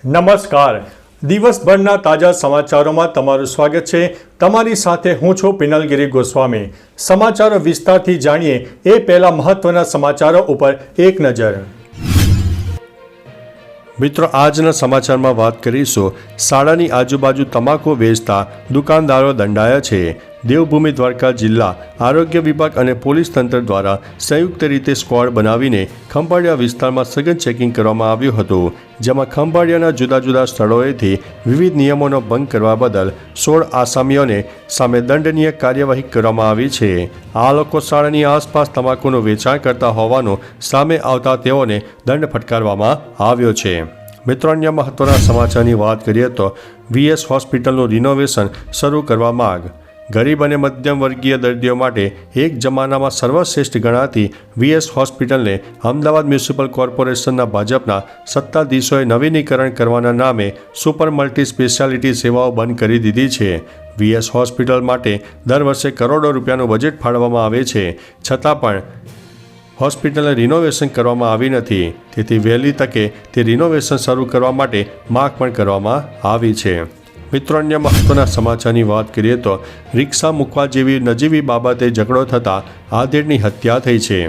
નમસ્કાર. દિવસભરના તાજા સમાચારોમાં તમારું સ્વાગત છે. તમારી સાથે હું છું પિનલગીરી ગોસ્વામી. સમાચારો વિસ્તારથી જાણીએ એ પહેલા મહત્વના સમાચારો ઉપર એક નજર. મિત્રો, આજના સમાચારમાં વાત કરીશું શાળાની આજુબાજુ તમાકુ વેચતા દુકાનદારો દંડાયા છે. દેવભૂમિ દ્વારકા જિલ્લા આરોગ્ય વિભાગ અને પોલીસ તંત્ર દ્વારા સંયુક્ત રીતે સ્ક્વોડ બનાવીને ખંભાળિયા વિસ્તારમાં સઘન ચેકિંગ કરવામાં આવ્યું હતું, જેમાં ખંભાળિયાના જુદા જુદા સ્થળોએથી વિવિધ નિયમોનો ભંગ કરવા બદલ 16 આસામીઓને સામે દંડનીય કાર્યવાહી કરવામાં આવી છે. આ લોકો શાળાની આસપાસ તમાકુનું વેચાણ કરતા હોવાનું સામે આવતા તેઓને દંડ ફટકારવામાં આવ્યો છે. મિત્રો, અન્ય મહત્વના સમાચારની વાત કરીએ તો VS હોસ્પિટલનું રિનોવેશન શરૂ કરવા માંગ. ગરીબ અને મધ્યમ વર્ગીય દર્દીઓ માટે એક જમાનામાં સર્વશ્રેષ્ઠ ગણાતી VS હોસ્પિટલને અમદાવાદ મ્યુનિસિપલ કોર્પોરેશનના ભાજપના સત્તાધીશોએ નવીનીકરણ કરવાના નામે સુપર મલ્ટી સ્પેશિયાલિટી સેવાઓ બંધ કરી દીધી છે. VS હોસ્પિટલ માટે દર વર્ષે કરોડો રૂપિયાનું બજેટ ફાળવવામાં આવે છે, છતાં પણ હોસ્પિટલને રિનોવેશન કરવામાં આવી નથી. તેથી વહેલી તકે તે રિનોવેશન શરૂ કરવા માટે માંગ પણ કરવામાં આવી છે. મિત્રો, અન્ય મહત્વના સમાચારની વાત કરીએ તો રિક્ષા મૂકવા જેવી નજીવી બાબતે ઝઘડો થતાં આધેડની હત્યા થઈ છે.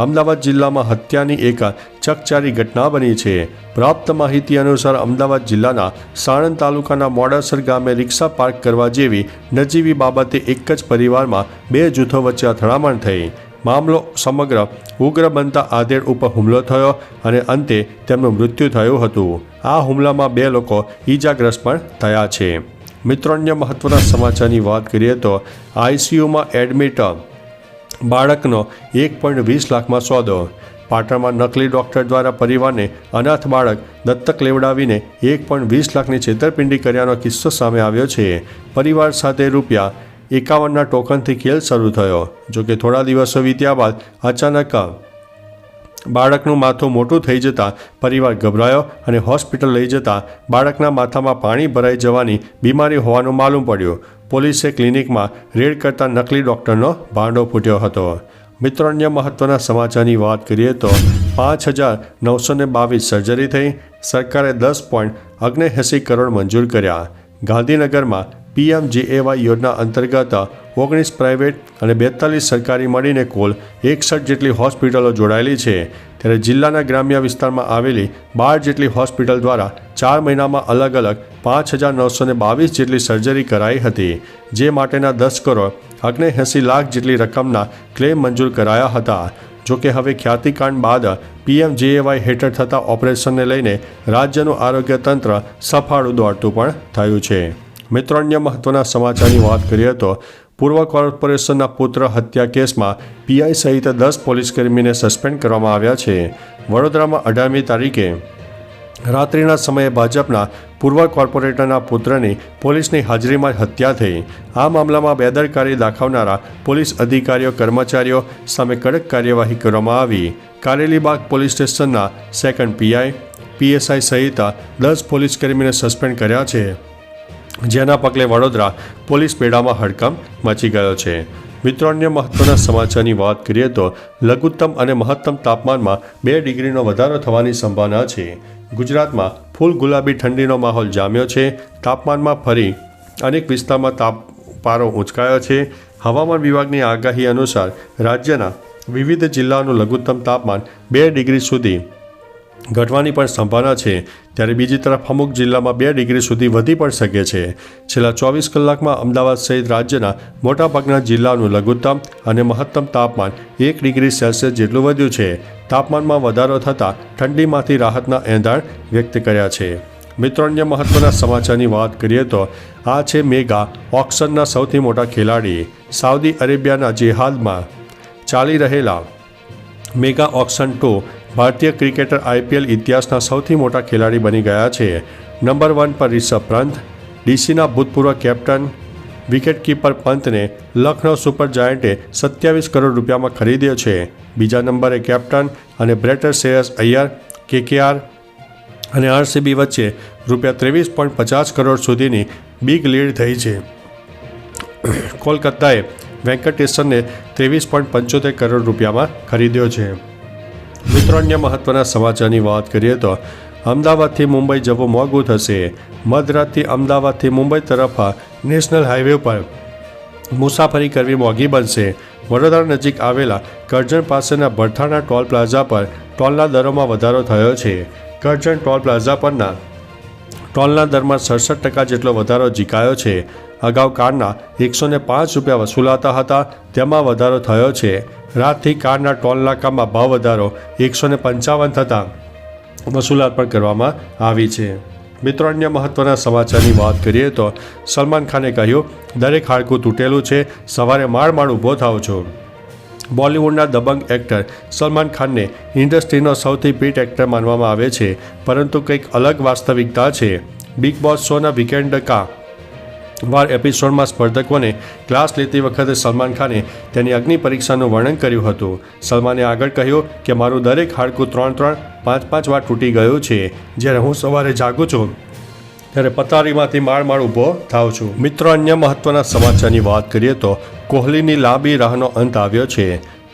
અમદાવાદ જિલ્લામાં હત્યાની એક ચકચારી ઘટના બની છે. પ્રાપ્ત માહિતી અનુસાર અમદાવાદ જિલ્લાના સાણંદ તાલુકાના મોડાસર ગામે રિક્ષા પાર્ક કરવા જેવી નજીવી બાબતે એક જ પરિવારમાં 2 જૂથો વચ્ચે અથડામણ થઈ. મામલો સમગ્ર ઉગ્ર બનતા આધેડ ઉપર હુમલો થયો અને અંતે તેમનું મૃત્યુ થયું હતું. આ હુમલામાં 2 લોકો ઈજાગ્રસ્ત પણ થયા છે. મિત્રો, અન્ય મહત્વના સમાચારની વાત કરીએ તો ICUમાં એડમિટ બાળકનો 1.20 લાખમાં સોદો. પાટણમાં નકલી ડોક્ટર દ્વારા પરિવારને અનાથ બાળક દત્તક લેવડાવીને 1.20 લાખની છેતરપિંડી કર્યાનો કિસ્સો સામે આવ્યો છે. પરિવાર સાથે ₹51ના ટોકનથી ખેલ શરૂ થયો. જોકે થોડા દિવસો વીત્યા બાદ અચાનક બાળકનું માથું મોટું થઈ જતાં પરિવાર ગભરાયો અને હોસ્પિટલ લઈ જતાં બાળકના માથામાં પાણી ભરાઈ જવાની બીમારી હોવાનું માલુમ પડ્યું. પોલીસે ક્લિનિકમાં રેડ કરતા નકલી ડોક્ટરનો ભાંડો ફૂટ્યો હતો. મિત્રો, અન્ય મહત્વના સમાચારની વાત કરીએ તો 5,922 સર્જરી થઈ. સરકારે 10.79 કરોડ મંજૂર કર્યા. ગાંધીનગરમાં PMJAY યોજના અંતર્ગત 19 પ્રાઇવેટ અને 42 સરકારી મળીને કુલ 61 જેટલી હોસ્પિટલો જોડાયેલી છે. ત્યારે જિલ્લાના ગ્રામ્ય વિસ્તારમાં આવેલી 12 જેટલી હોસ્પિટલ દ્વારા 4 મહિનામાં અલગ અલગ 5,922 જેટલી સર્જરી કરાઈ હતી, જે માટેના 10 કરોડ 79 લાખ જેટલી રકમના ક્લેમ મંજૂર કરાયા હતા. જોકે હવે ખ્યાતિકાંડ બાદ PMJAY હેઠળ થતા ઓપરેશનને લઈને રાજ્યનું આરોગ્ય તંત્ર સફાળું દોડતું પણ થયું છે. મિત્રો, અન્ય મહત્વના સમાચારની વાત કરીએ તો પૂર્વ કોર્પોરેશનના પુત્ર હત્યા કેસમાં PI સહિત 10 પોલીસકર્મીને સસ્પેન્ડ કરવામાં આવ્યા છે. વડોદરામાં 18મી તારીખે રાત્રિના સમયે ભાજપના પૂર્વ કોર્પોરેટરના પુત્રની પોલીસની હાજરીમાં હત્યા થઈ. આ મામલામાં બેદરકારી દાખવનારા પોલીસ અધિકારીઓ કર્મચારીઓ સામે કડક કાર્યવાહી કરવામાં આવી. કારેલીબાગ પોલીસ સ્ટેશનના સેકન્ડ PI, PSI સહિત 10 પોલીસકર્મીને સસ્પેન્ડ કર્યા છે, જેના પગલે વડોદરા પોલીસ બેડામાં હડકંપ મચી ગયો છે. મિત્રો, અન્ય મહત્વના સમાચારની વાત કરીએ તો લઘુત્તમ અને મહત્તમ તાપમાનમાં 2 ડિગ્રીનો વધારો થવાની સંભાવના છે. ગુજરાતમાં ફૂલ ગુલાબી ઠંડીનો માહોલ જામ્યો છે. તાપમાનમાં ફરી અનેક વિસ્તારમાં પારો ઊંચકાયો છે. હવામાન વિભાગની આગાહી અનુસાર રાજ્યના વિવિધ જિલ્લાઓનું લઘુત્તમ તાપમાન 2 ડિગ્રી સુધી ઘટવાની પણ સંભાવના છે. ત્યારે બીજી તરફ અમુક જિલ્લામાં 2 ડિગ્રી સુધી વધી પણ શકે છે. છેલ્લા 24 કલાકમાં અમદાવાદ સહિત રાજ્યના મોટાભાગના જિલ્લાઓનું લઘુત્તમ અને મહત્તમ તાપમાન 1 ડિગ્રી સેલ્સિયસ જેટલું વધ્યું છે. તાપમાનમાં વધારો થતાં ઠંડીમાંથી રાહતના એંધાણ વ્યક્ત કર્યા છે. મિત્રો, અન્ય મહત્વના સમાચારની વાત કરીએ તો આ છે મેગા ઓક્શનના સૌથી મોટા ખેલાડી. સાઉદી અરેબિયાના જેહાદમાં ચાલી રહેલા મેગા ઓક્શન 2 ભારતીય ક્રિકેટર IPL ઇતિહાસના સૌથી મોટા ખેલાડી બની ગયા છે. નંબર 1 પર રિષભ પંત, DCના ભૂતપૂર્વ કેપ્ટન, વિકેટકીપર પંતને લખનૌ સુપર જાયન્ટે 27 કરોડ રૂપિયામાં ખરીદ્યો છે. બીજા નંબરે કેપ્ટન અને બ્રેટર શ્રેયસ અય્યર, KKR અને RCB વચ્ચે ₹23.50 કરોડ સુધીની બિગ લીડ થઈ છે. કોલકાતાએ વેંકટેશનને 23.75 કરોડ રૂપિયામાં ખરીદ્યો છે. મિત્રો, અન્ય મહત્વના સમાચારની વાત કરીએ તો અમદાવાદથી મુંબઈ જવું મોંઘું થશે. મધરાતથી અમદાવાદથી મુંબઈ તરફ નેશનલ હાઈવે પર મુસાફરી કરવી મોંઘી બનશે. વડોદરા નજીક આવેલા કરજણ પાસેના ભરથાણા ટોલ પ્લાઝા પર ટોલના દરોમાં વધારો થયો છે. કરજણ ટોલ પ્લાઝા પરના ટોલના દરમાં 67% જેટલો વધારો ઝીકાયો છે. અગાઉ કારના 105 રૂપિયા વસૂલાતા હતા, તેમાં વધારો થયો છે. રાતથી કારના ટોલ નાકામાં ભાવ વધારો 155 થતાં વસૂલાત પણ કરવામાં આવી છે. મિત્રો, અન્ય મહત્વના સમાચારની વાત કરીએ તો સલમાન ખાને કહ્યું, દરેક હાડકું તૂટેલું છે, સવારે માળ ઊભો થાવ છો. બોલિવૂડના દબંગ એક્ટર સલમાન ખાનને ઇન્ડસ્ટ્રીનો સૌથી ફિટ એક્ટર માનવામાં આવે છે, પરંતુ કંઈક અલગ વાસ્તવિકતા છે. બિગ બોસ શોના વીકેન્ડ વાર એપિસોડમાં સ્પર્ધકોને ક્લાસ લેતી વખતે સલમાન ખાને તેની અગ્નિ પરીક્ષાનું વર્ણન કર્યું હતું. સલમાને આગળ કહ્યું કે મારું દરેક હાડકું 3-5 વાર તૂટી ગયું છે. જ્યારે હું સવારે જાગું છું ત્યારે પથારીમાંથી માળ ઊભો થાઉં છું. મિત્રો, અન્ય મહત્વના સમાચારની વાત કરીએ તો કોહલીની લાંબી રાહનો અંત આવ્યો છે.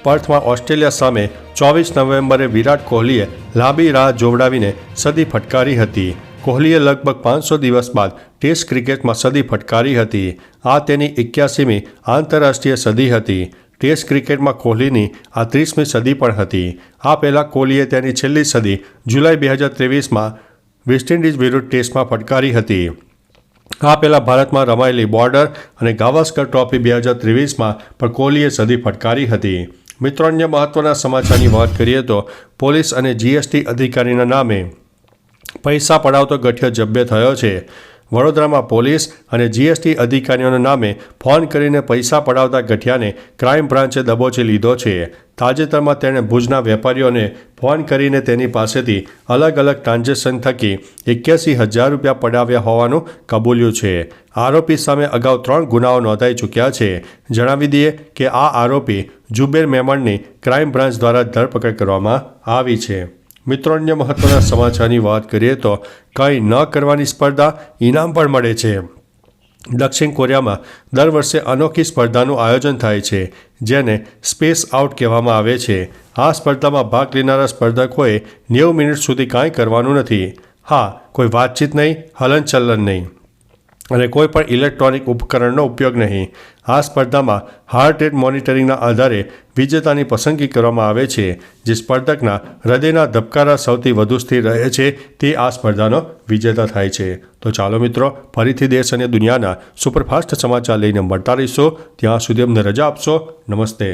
પર્થમાં ઓસ્ટ્રેલિયા સામે 24 નવેમ્બરે વિરાટ કોહલીએ લાંબી રાહ જોવડાવીને સદી ફટકારી હતી. કોહલીએ લગભગ 500 દિવસ બાદ ટેસ્ટ ક્રિકેટમાં સદી ફટકારી હતી. આ તેની 81મી આંતરરાષ્ટ્રીય સદી હતી. ટેસ્ટ ક્રિકેટમાં કોહલીની આ 30મી સદી પણ હતી. આ પહેલાં કોહલીએ તેની છેલ્લી સદી જુલાઈ 2023માં વેસ્ટ ઇન્ડિઝ વિરુદ્ધ ટેસ્ટમાં ફટકારી હતી. આ પહેલાં ભારતમાં રમાયેલી બોર્ડર અને ગાવસ્કર ટ્રોફી 2023માં પણ કોહલીએ સદી ફટકારી હતી. મિત્રો, અન્ય મહત્વના સમાચારની વાત કરીએ તો પોલીસ અને જીએસટી અધિકારીના નામે પૈસા પડાવતો ગઠિયો જબ્બે થયો છે. વડોદરામાં પોલીસ અને જીએસટી અધિકારીઓના નામે ફોન કરીને પૈસા પડાવતા ગઠિયાને ક્રાઇમ બ્રાન્ચે દબોચી લીધો છે. તાજેતરમાં તેણે ભુજના વેપારીઓને ફોન કરીને તેની પાસેથી અલગ અલગ ટ્રાન્ઝેક્શન થકી 81,000 રૂપિયા પડાવ્યા હોવાનું કબૂલ્યું છે. આરોપી સામે અગાઉ 3 ગુનાઓ નોંધાઈ ચૂક્યા છે. જણાવી દઈએ કે આ આરોપી જુબેર મેમણની ક્રાઇમ બ્રાન્ચ દ્વારા ધરપકડ કરવામાં આવી છે. મિત્રો, અન્ય મહત્વના સમાચારની વાત કરીએ તો કંઈ ન કરવાની સ્પર્ધા ઇનામ પણ મળે છે. દક્ષિણ કોરિયામાં દર વર્ષે અનોખી સ્પર્ધાનું આયોજન થાય છે, જેને સ્પેસ આઉટ કહેવામાં આવે છે. આ સ્પર્ધામાં ભાગ લેનારા સ્પર્ધકોએ 90 મિનિટ સુધી કાંઈ કરવાનું નથી. હા, કોઈ વાતચીત નહીં, હલનચલન નહીં અને કોઈ પણ ઇલેક્ટ્રોનિક ઉપકરણનો ઉપયોગ નહીં. આ સ્પર્ધામાં હાર્ટ રેટ મોનિટરિંગના આધારે વિજેતાની પસંદગી કરવામાં આવે છે. જે સ્પર્ધકના હૃદયના ધબકારા સૌથી વધુ સ્થિર રહે છે તે આ સ્પર્ધાનો વિજેતા થાય છે. તો ચાલો મિત્રો, ફરીથી દેશ અને દુનિયાના સુપરફાસ્ટ સમાચાર લઈને મળતા રહીશો. ત્યાં સુધી અમને રજા આપશો. નમસ્તે.